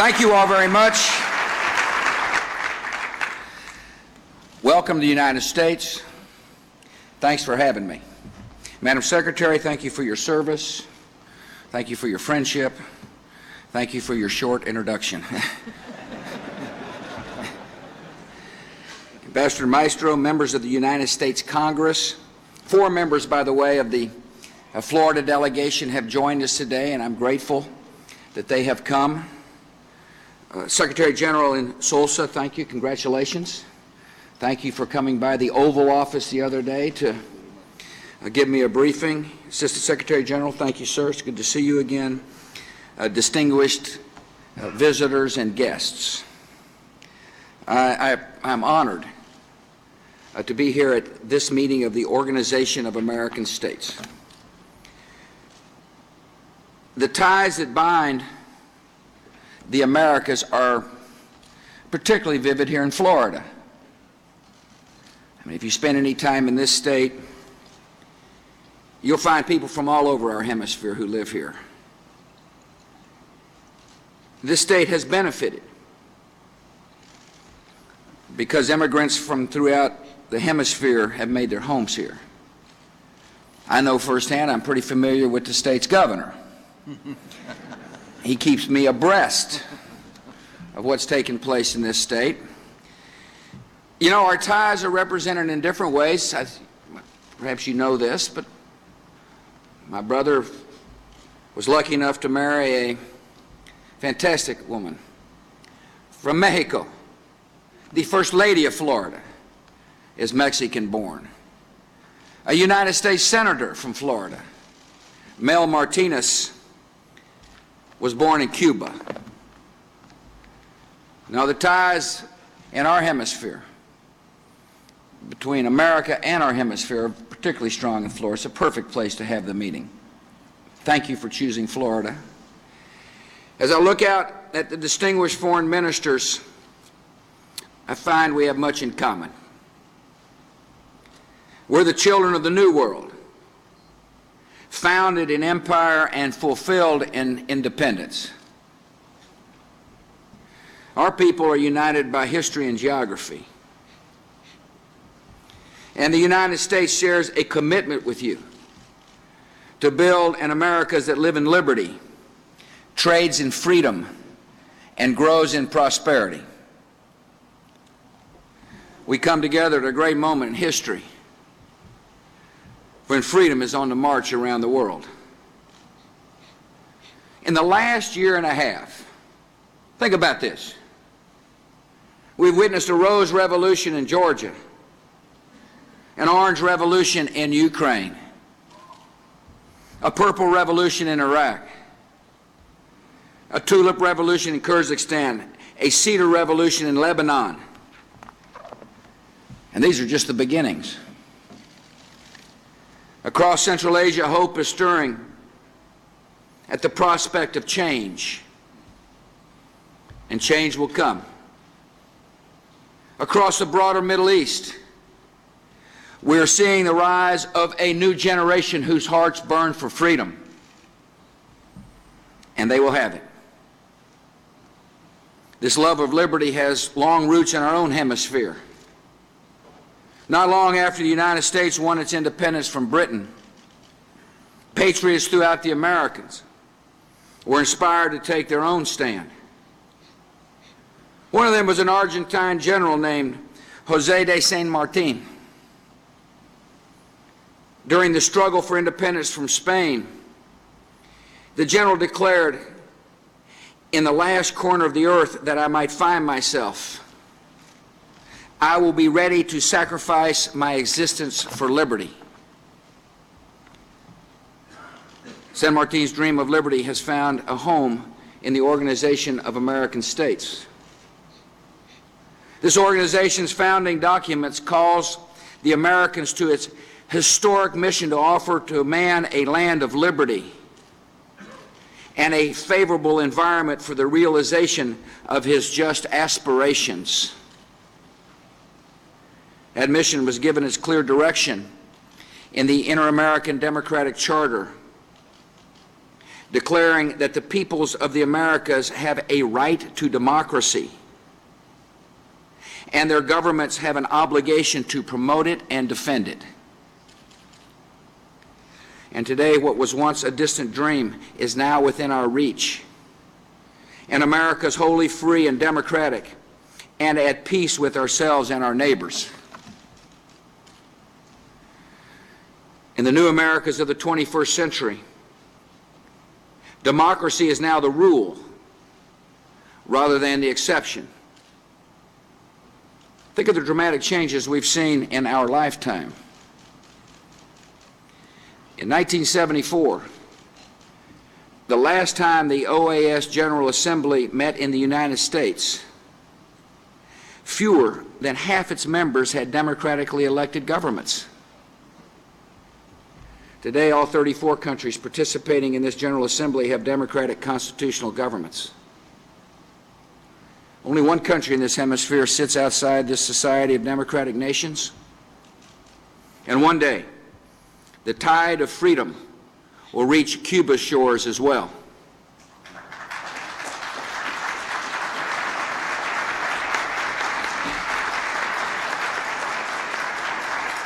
Thank you all very much. Welcome to the United States. Thanks for having me. Madam Secretary, thank you for your service. Thank you for your friendship. Thank you for your short introduction. Ambassador Maestro, members of the United States Congress, 4 members, by the way, of the Florida delegation have joined us today, and I'm grateful that they have come. Secretary General in Solsa, thank you. Congratulations. Thank you for coming by the Oval Office the other day to give me a briefing. Assistant Secretary General, thank you, sir. It's good to see you again. Distinguished visitors and guests. I'm honored to be here at this meeting of the Organization of American States. The ties that bind the Americas are particularly vivid here in Florida. I mean, if you spend any time in this state, you'll find people from all over our hemisphere who live here. This state has benefited because immigrants from throughout the hemisphere have made their homes here. I know firsthand, I'm pretty familiar with the state's governor. He keeps me abreast of what's taking place in this state. You know, our ties are represented in different ways. Perhaps you know this, but my brother was lucky enough to marry a fantastic woman from Mexico. The First Lady of Florida is Mexican-born. A United States Senator from Florida, Mel Martinez, was born in Cuba. Now, the ties in our hemisphere, between America and our hemisphere, are particularly strong in Florida. It's a perfect place to have the meeting. Thank you for choosing Florida. As I look out at the distinguished foreign ministers, I find we have much in common. We're the children of the New World, founded in empire and fulfilled in independence. Our people are united by history and geography. And the United States shares a commitment with you to build an America that lives in liberty, trades in freedom, and grows in prosperity. We come together at a great moment in history when freedom is on the march around the world. In the last year and a half, think about this. We've witnessed a rose revolution in Georgia, an orange revolution in Ukraine, a purple revolution in Iraq, a tulip revolution in Kyrgyzstan, a cedar revolution in Lebanon. And these are just the beginnings. Across Central Asia, hope is stirring at the prospect of change, and change will come. Across the broader Middle East, we are seeing the rise of a new generation whose hearts burn for freedom, and they will have it. This love of liberty has long roots in our own hemisphere. Not long after the United States won its independence from Britain, patriots throughout the Americas were inspired to take their own stand. One of them was an Argentine general named José de San Martín. During the struggle for independence from Spain, the general declared, "In the last corner of the earth that I might find myself, I will be ready to sacrifice my existence for liberty." San Martin's dream of liberty has found a home in the Organization of American States. This organization's founding documents calls the Americans to its historic mission to offer to man a land of liberty and a favorable environment for the realization of his just aspirations. That mission was given its clear direction in the Inter-American Democratic Charter declaring that the peoples of the Americas have a right to democracy, and their governments have an obligation to promote it and defend it. And today, what was once a distant dream is now within our reach. And America is wholly free and democratic and at peace with ourselves and our neighbors. In the new Americas of the 21st century, democracy is now the rule rather than the exception. Think of the dramatic changes we've seen in our lifetime. In 1974, the last time the OAS General Assembly met in the United States, fewer than half its members had democratically elected governments. Today, all 34 countries participating in this General Assembly have democratic constitutional governments. Only one country in this hemisphere sits outside this society of democratic nations. And one day, the tide of freedom will reach Cuba's shores as well.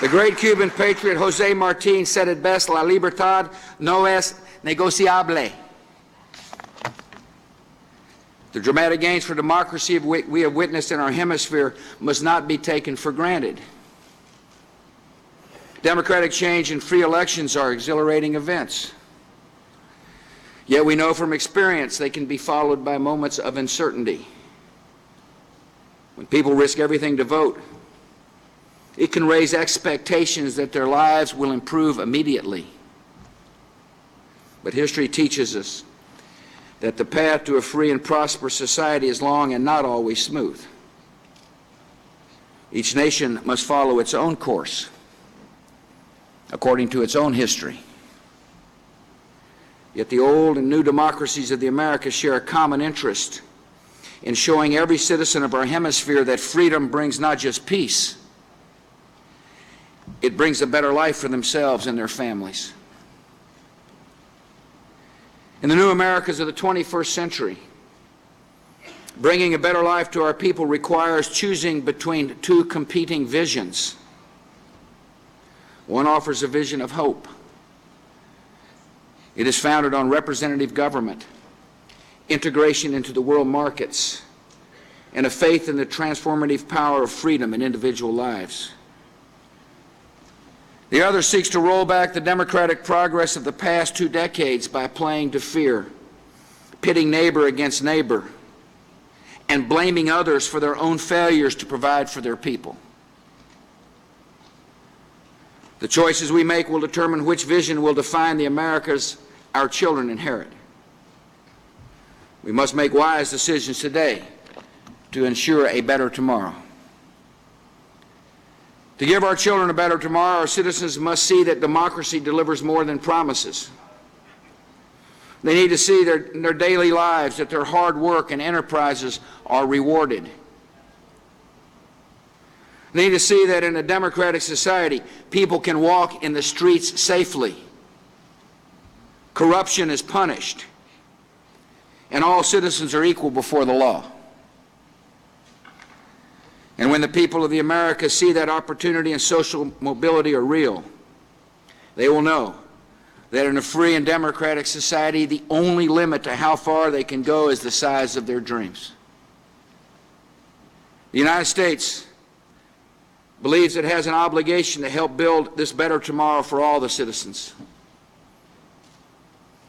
The great Cuban patriot Jose Martin said it best: "La libertad no es negociable." The dramatic gains for democracy we have witnessed in our hemisphere must not be taken for granted. Democratic change and free elections are exhilarating events. Yet we know from experience they can be followed by moments of uncertainty. When people risk everything to vote, it can raise expectations that their lives will improve immediately. But history teaches us that the path to a free and prosperous society is long and not always smooth. Each nation must follow its own course, according to its own history. Yet the old and new democracies of the Americas share a common interest in showing every citizen of our hemisphere that freedom brings not just peace, it brings a better life for themselves and their families. In the new Americas of the 21st century, bringing a better life to our people requires choosing between two competing visions. One offers a vision of hope. It is founded on representative government, integration into the world markets, and a faith in the transformative power of freedom in individual lives. The other seeks to roll back the democratic progress of the past 2 decades by playing to fear, pitting neighbor against neighbor, and blaming others for their own failures to provide for their people. The choices we make will determine which vision will define the Americas our children inherit. We must make wise decisions today to ensure a better tomorrow. To give our children a better tomorrow, our citizens must see that democracy delivers more than promises. They need to see in their daily lives that their hard work and enterprises are rewarded. They need to see that in a democratic society, people can walk in the streets safely. Corruption is punished, and all citizens are equal before the law. And when the people of the Americas see that opportunity and social mobility are real, they will know that in a free and democratic society, the only limit to how far they can go is the size of their dreams. The United States believes it has an obligation to help build this better tomorrow for all the citizens.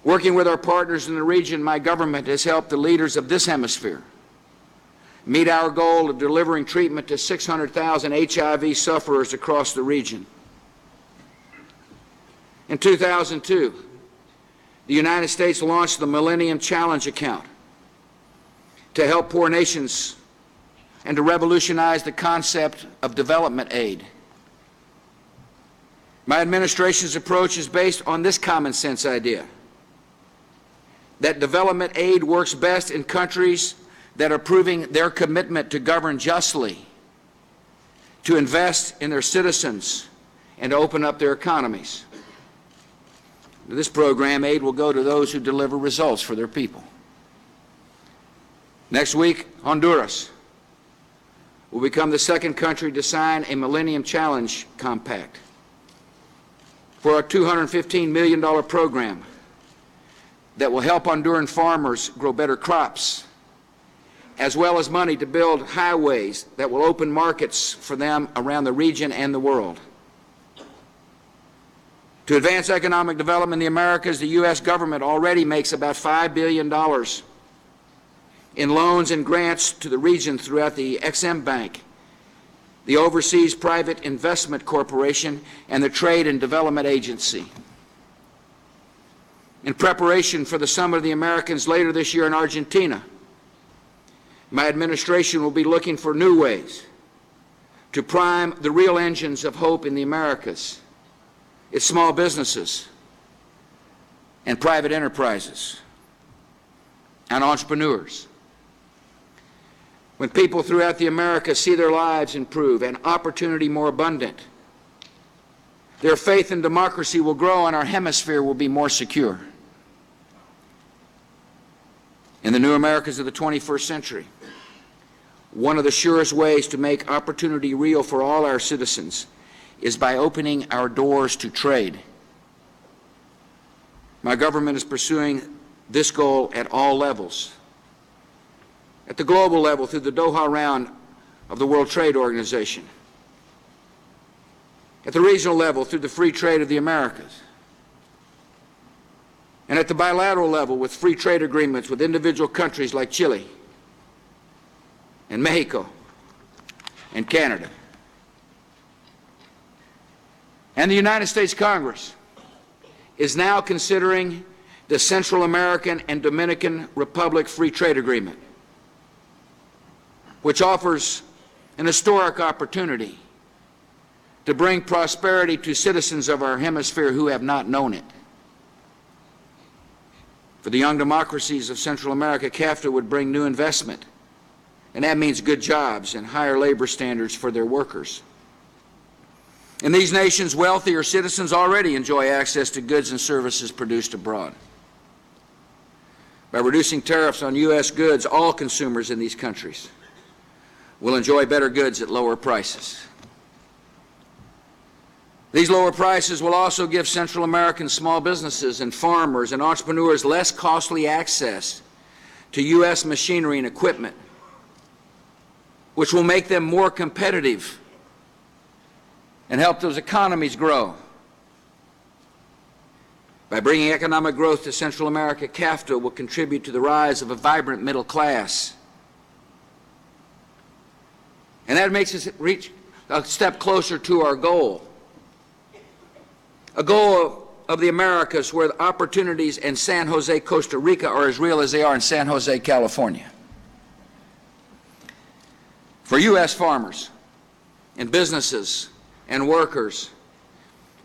Working with our partners in the region, my government has helped the leaders of this hemisphere meet our goal of delivering treatment to 600,000 HIV sufferers across the region. In 2002, the United States launched the Millennium Challenge Account to help poor nations and to revolutionize the concept of development aid. My administration's approach is based on this common sense idea: that development aid works best in countries that are proving their commitment to govern justly, to invest in their citizens, and to open up their economies. This program aid will go to those who deliver results for their people. Next week, Honduras will become the second country to sign a Millennium Challenge Compact for a $215 million program that will help Honduran farmers grow better crops, as well as money to build highways that will open markets for them around the region and the world. To advance economic development in the Americas, the U.S. government already makes about $5 billion in loans and grants to the region throughout the Ex-Im Bank, the Overseas Private Investment Corporation, and the Trade and Development Agency. In preparation for the Summit of the Americans later this year in Argentina, my administration will be looking for new ways to prime the real engines of hope in the Americas. It's small businesses and private enterprises and entrepreneurs. When people throughout the Americas see their lives improve and opportunity more abundant, their faith in democracy will grow and our hemisphere will be more secure. In the new Americas of the 21st century, one of the surest ways to make opportunity real for all our citizens is by opening our doors to trade. My government is pursuing this goal at all levels. At the global level, through the Doha round of the World Trade Organization. At the regional level, through the Free Trade of the Americas. And at the bilateral level, with free trade agreements with individual countries like Chile and Mexico and Canada. And the United States Congress is now considering the Central American and Dominican Republic Free Trade Agreement, which offers an historic opportunity to bring prosperity to citizens of our hemisphere who have not known it. For the young democracies of Central America, CAFTA would bring new investment, and that means good jobs and higher labor standards for their workers. In these nations, wealthier citizens already enjoy access to goods and services produced abroad. By reducing tariffs on U.S. goods, all consumers in these countries will enjoy better goods at lower prices. These lower prices will also give Central American small businesses and farmers and entrepreneurs less costly access to U.S. machinery and equipment, which will make them more competitive and help those economies grow. By bringing economic growth to Central America, CAFTA will contribute to the rise of a vibrant middle class. And that makes us reach a step closer to our goal. A goal of the Americas where the opportunities in San Jose, Costa Rica are as real as they are in San Jose, California. For U.S. farmers and businesses and workers,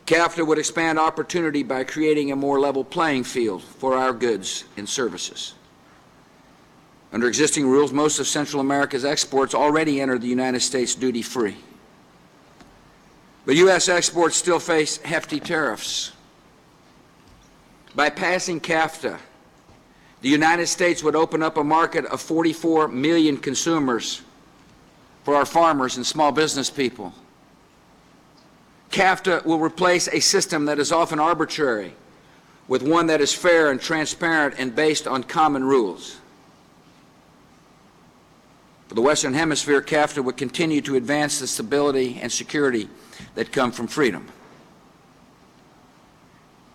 CAFTA would expand opportunity by creating a more level playing field for our goods and services. Under existing rules, most of Central America's exports already enter the United States duty-free. But U.S. exports still face hefty tariffs. By passing CAFTA, the United States would open up a market of 44 million consumers for our farmers and small business people. CAFTA will replace a system that is often arbitrary with one that is fair and transparent and based on common rules. For the Western Hemisphere, CAFTA would continue to advance the stability and security that come from freedom.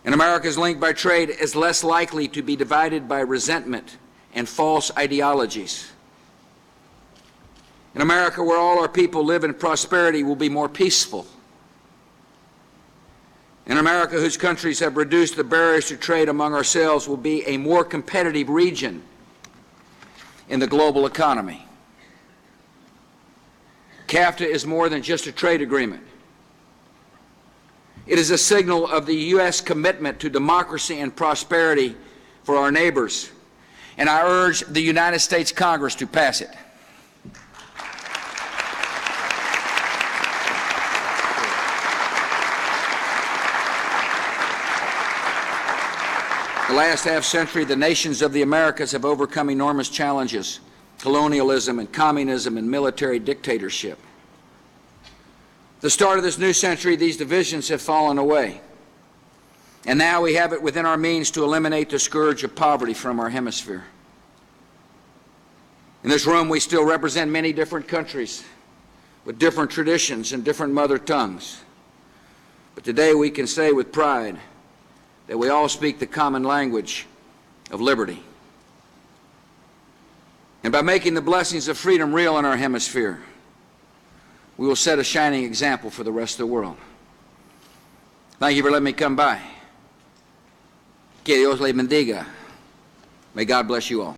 And America's link by trade is less likely to be divided by resentment and false ideologies. In America, where all our people live in prosperity, will be more peaceful. In America, whose countries have reduced the barriers to trade among ourselves, will be a more competitive region in the global economy. CAFTA is more than just a trade agreement. It is a signal of the U.S. commitment to democracy and prosperity for our neighbors, and I urge the United States Congress to pass it. last half-century, the nations of the Americas have overcome enormous challenges: colonialism and communism and military dictatorship. At the start of this new century, these divisions have fallen away. And now we have it within our means to eliminate the scourge of poverty from our hemisphere. In this room, we still represent many different countries with different traditions and different mother tongues. But today we can say with pride that we all speak the common language of liberty. And by making the blessings of freedom real in our hemisphere, we will set a shining example for the rest of the world. Thank you for letting me come by. Que Dios le bendiga. May God bless you all.